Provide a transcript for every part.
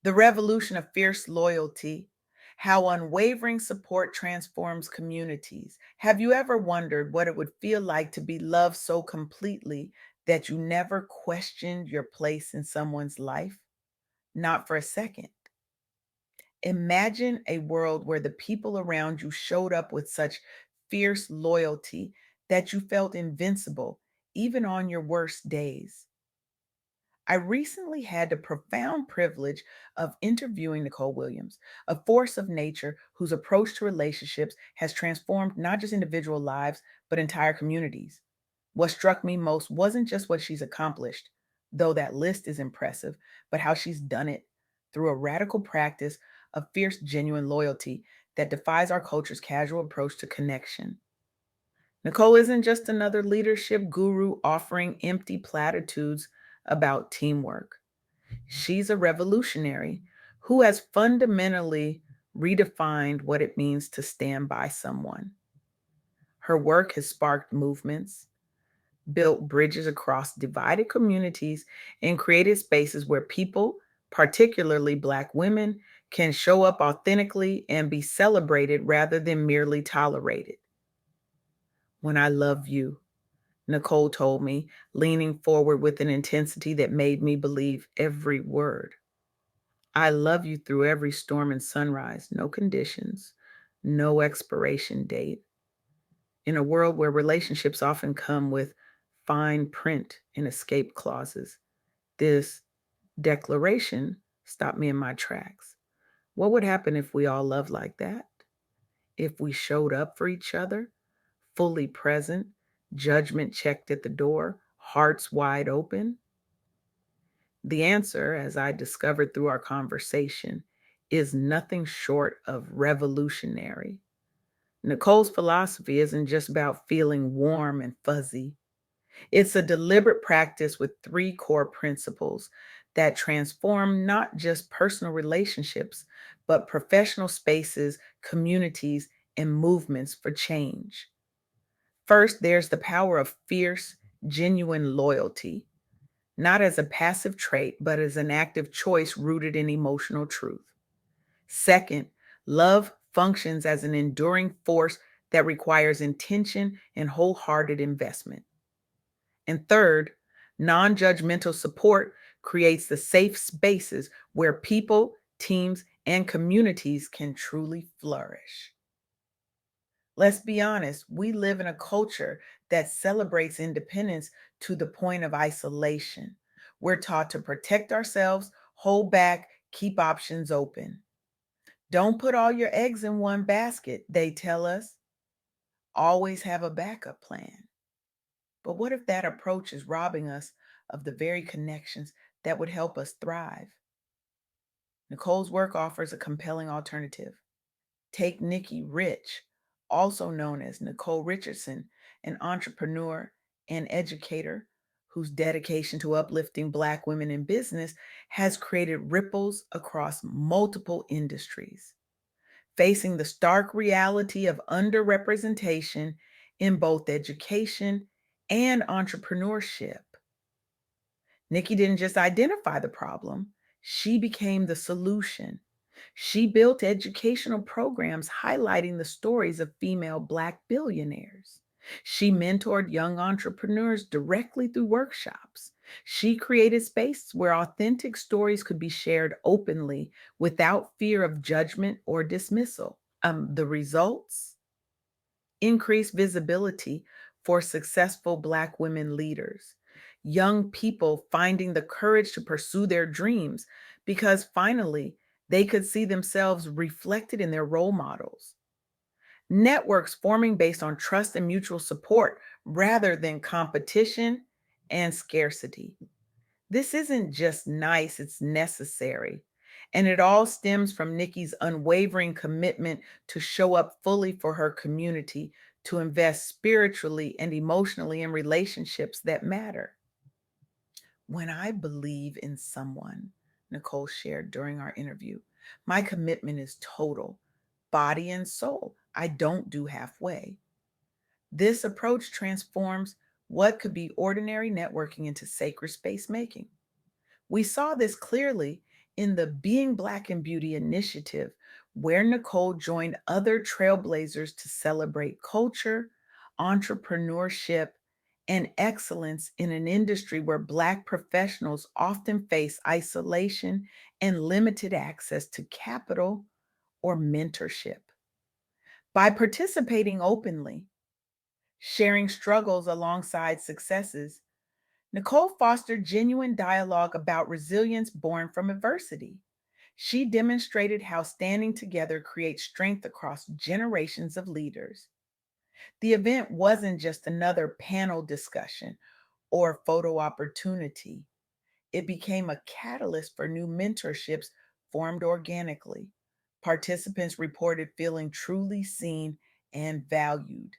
The revolution of fierce loyalty, how unwavering support transforms communities. Have you ever wondered what it would feel like to be loved so completely that you never questioned your place in someone's life? Not for a second. Imagine a world where the people around you showed up with such fierce loyalty that you felt invincible, even on your worst days. I recently had the profound privilege of interviewing Nicole Williams, a force of nature whose approach to relationships has transformed not just individual lives, but entire communities. What struck me most wasn't just what she's accomplished, though that list is impressive, but how she's done it through a radical practice of fierce, genuine loyalty that defies our culture's casual approach to connection. Nicole isn't just another leadership guru offering empty platitudes about teamwork. She's a revolutionary who has fundamentally redefined what it means to stand by someone. Her work has sparked movements, built bridges across divided communities, and created spaces where people, particularly Black women, can show up authentically and be celebrated rather than merely tolerated. When I love you, Nicole told me, leaning forward with an intensity that made me believe every word. I love you through every storm and sunrise, no conditions, no expiration date. In a world where relationships often come with fine print and escape clauses, this declaration stopped me in my tracks. What would happen if we all loved like that? If we showed up for each other, fully present, judgment checked at the door, hearts wide open? The answer, as I discovered through our conversation, is nothing short of revolutionary. Nicole's philosophy isn't just about feeling warm and fuzzy. It's a deliberate practice with three core principles that transform not just personal relationships, but professional spaces, communities, and movements for change. First, there's the power of fierce, genuine loyalty, not as a passive trait, but as an active choice rooted in emotional truth. Second, love functions as an enduring force that requires intention and wholehearted investment. And third, non judgmental support creates the safe spaces where people, teams, and communities can truly flourish. Let's be honest, we live in a culture that celebrates independence to the point of isolation. We're taught to protect ourselves, hold back, keep options open. Don't put all your eggs in one basket, they tell us. Always have a backup plan. But what if that approach is robbing us of the very connections that would help us thrive? Nicole's work offers a compelling alternative. Take Nikki Rich, also known as Nicole Richardson, an entrepreneur and educator whose dedication to uplifting Black women in business has created ripples across multiple industries, facing the stark reality of underrepresentation in both education and entrepreneurship. Nikki didn't just identify the problem, she became the solution. She built educational programs highlighting the stories of female Black billionaires. She mentored young entrepreneurs directly through workshops. She created spaces where authentic stories could be shared openly without fear of judgment or dismissal. The results? Increased visibility for successful Black women leaders, young people finding the courage to pursue their dreams because finally they could see themselves reflected in their role models. Networks forming based on trust and mutual support rather than competition and scarcity. This isn't just nice, it's necessary. And it all stems from Nikki's unwavering commitment to show up fully for her community, to invest spiritually and emotionally in relationships that matter. When I believe in someone, Nicole shared during our interview, my commitment is total, body and soul. I don't do halfway. This approach transforms what could be ordinary networking into sacred space making. We saw this clearly in the Being Black in Beauty initiative, where Nicole joined other trailblazers to celebrate culture, entrepreneurship, and excellence in an industry where Black professionals often face isolation and limited access to capital or mentorship. By participating openly, sharing struggles alongside successes, Nicole fostered genuine dialogue about resilience born from adversity. She demonstrated how standing together creates strength across generations of leaders. The event wasn't just another panel discussion or photo opportunity, it became a catalyst for new mentorships formed organically. Participants reported feeling truly seen and valued,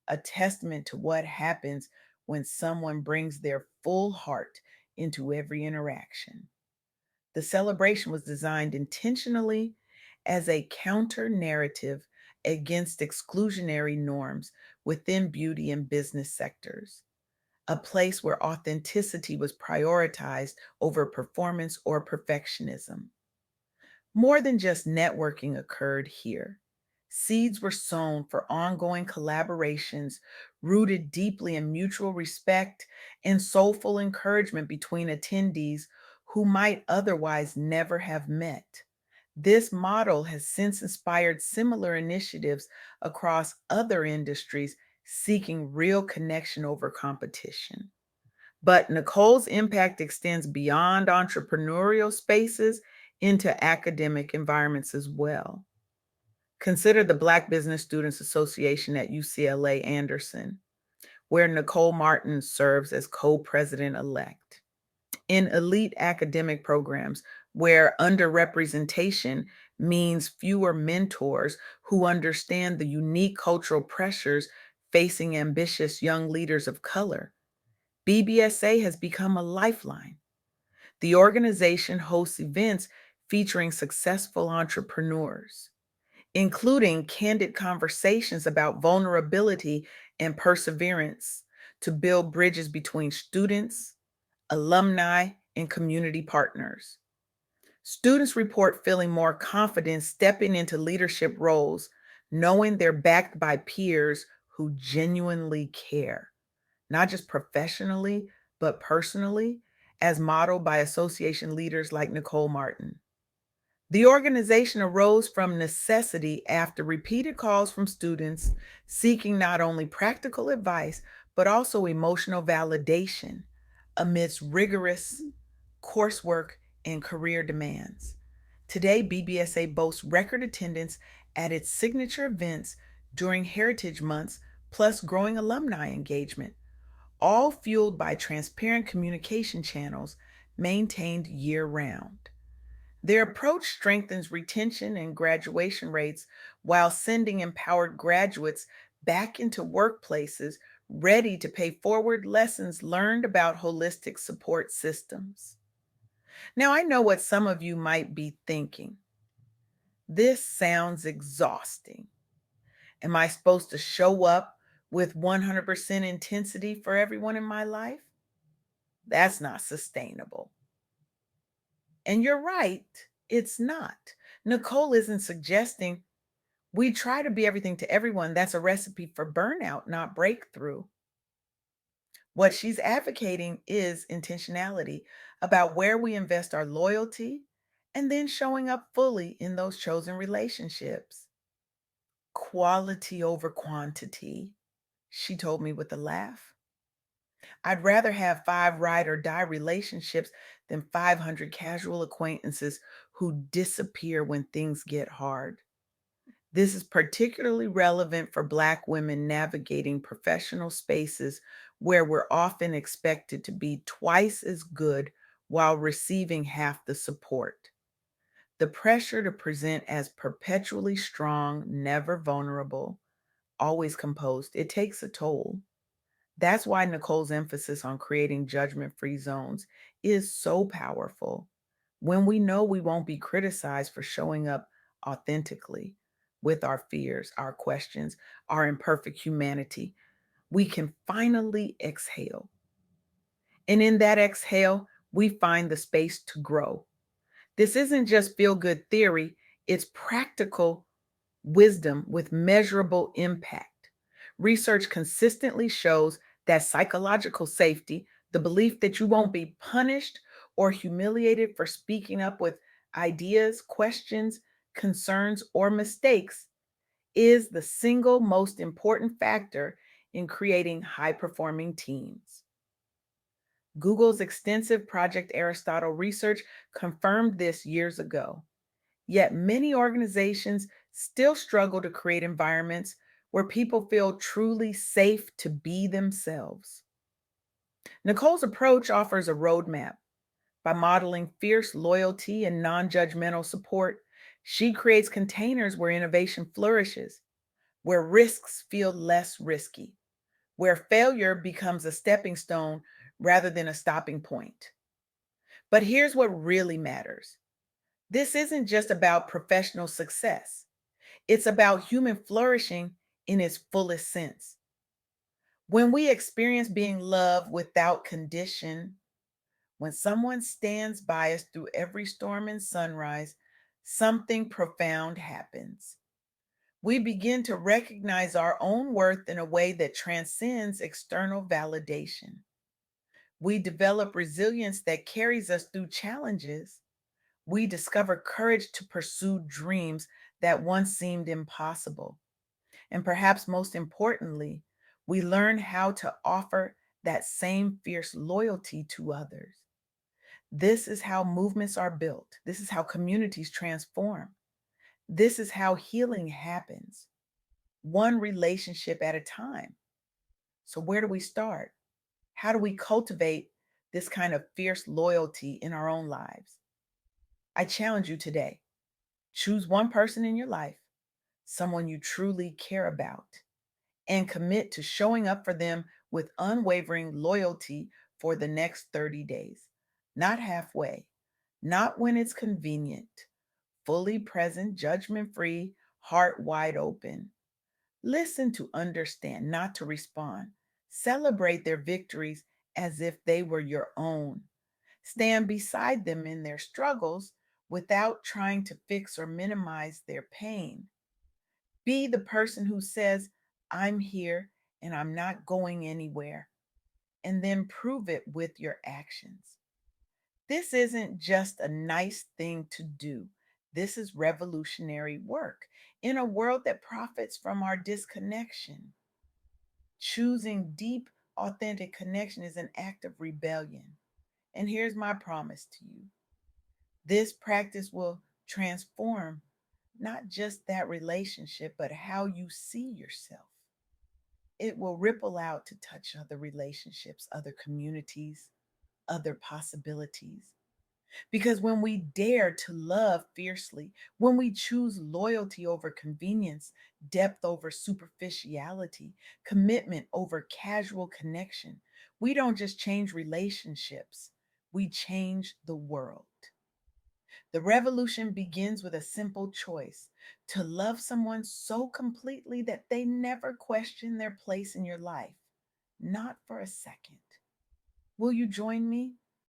a testament to what happens when someone brings their full heart into every interaction. The celebration was designed intentionally as a counter narrative against exclusionary norms within beauty and business sectors, a place where authenticity was prioritized over performance or perfectionism. More than just networking occurred here. Seeds were sown for ongoing collaborations rooted deeply in mutual respect and soulful encouragement between attendees who might otherwise never have met. This model has since inspired similar initiatives across other industries seeking real connection over competition. But Nicole's impact extends beyond entrepreneurial spaces into academic environments as well. Consider the Black Business Students Association at UCLA Anderson, where Nicole Martin serves as co president elect. In elite academic programs, where underrepresentation means fewer mentors who understand the unique cultural pressures facing ambitious young leaders of color, BBSA has become a lifeline. The organization hosts events featuring successful entrepreneurs, including candid conversations about vulnerability and perseverance to build bridges between students, alumni, and community partners. Students report feeling more confident stepping into leadership roles, knowing they're backed by peers who genuinely care, not just professionally, but personally, as modeled by association leaders like Nicole Martin. The organization arose from necessity after repeated calls from students seeking not only practical advice, but also emotional validation amidst rigorous coursework and career demands. Today, BBSA boasts record attendance at its signature events during Heritage Months, plus growing alumni engagement, all fueled by transparent communication channels maintained year round. Their approach strengthens retention and graduation rates while sending empowered graduates back into workplaces ready to pay forward lessons learned about holistic support systems. Now, I know what some of you might be thinking. This sounds exhausting. Am I supposed to show up with 100% intensity for everyone in my life? That's not sustainable. And you're right, it's not. Nicole isn't suggesting we try to be everything to everyone. That's a recipe for burnout, not breakthrough. What she's advocating is intentionality about where we invest our loyalty and then showing up fully in those chosen relationships. Quality over quantity, she told me with a laugh. I'd rather have five ride or die relationships than 500 casual acquaintances who disappear when things get hard. This is particularly relevant for Black women navigating professional spaces where we're often expected to be twice as good while receiving half the support. The pressure to present as perpetually strong, never vulnerable, always composed, it takes a toll. That's why Nicole's emphasis on creating judgment free zones is so powerful. When we know we won't be criticized for showing up authentically with our fears, our questions, our imperfect humanity, we can finally exhale. And in that exhale, we find the space to grow, This isn't just feel good theory, it's practical wisdom with measurable impact. Research consistently shows that psychological safety, the belief that you won't be punished or humiliated for speaking up with ideas, questions, concerns, or mistakes, is the single most important factor in creating high performing teams. Google's extensive Project Aristotle research confirmed this years ago. Yet many organizations still struggle to create environments where people feel truly safe to be themselves. Nicole's approach offers a roadmap. By modeling fierce loyalty and non judgmental support, she creates containers where innovation flourishes, where risks feel less risky, where failure becomes a stepping stone rather than a stopping point. But here's what really matters: this isn't just about professional success. It's about human flourishing in its fullest sense. When we experience being loved without condition, when someone stands by us through every storm and sunrise, something profound happens. We begin to recognize our own worth in a way that transcends external validation. We develop resilience that carries us through challenges. We discover courage to pursue dreams that once seemed impossible. And perhaps most importantly, we learn how to offer that same fierce loyalty to others. This is how movements are built. This is how communities transform. This is how healing happens, one relationship at a time. So, where do we start? How do we cultivate this kind of fierce loyalty in our own lives? I challenge you today: choose one person in your life, someone you truly care about, and commit to showing up for them with unwavering loyalty for the next 30 days. Not halfway, not when it's convenient, fully present, judgment free, heart wide open. Listen to understand, not to respond. Celebrate their victories as if they were your own. Stand beside them in their struggles without trying to fix or minimize their pain. Be the person who says, I'm here and I'm not going anywhere, and then prove it with your actions. This isn't just a nice thing to do. This is revolutionary work in a world that profits from our disconnection. Choosing deep, authentic connection is an act of rebellion. And here's my promise to you: this practice will transform not just that relationship, but how you see yourself. It will ripple out to touch other relationships, other communities, other possibilities. Because when we dare to love fiercely, when we choose loyalty over convenience, depth over superficiality, commitment over casual connection, we don't just change relationships, we change the world. The revolution begins with a simple choice: to love someone so completely that they never question their place in your life, not for a second. Will you join me?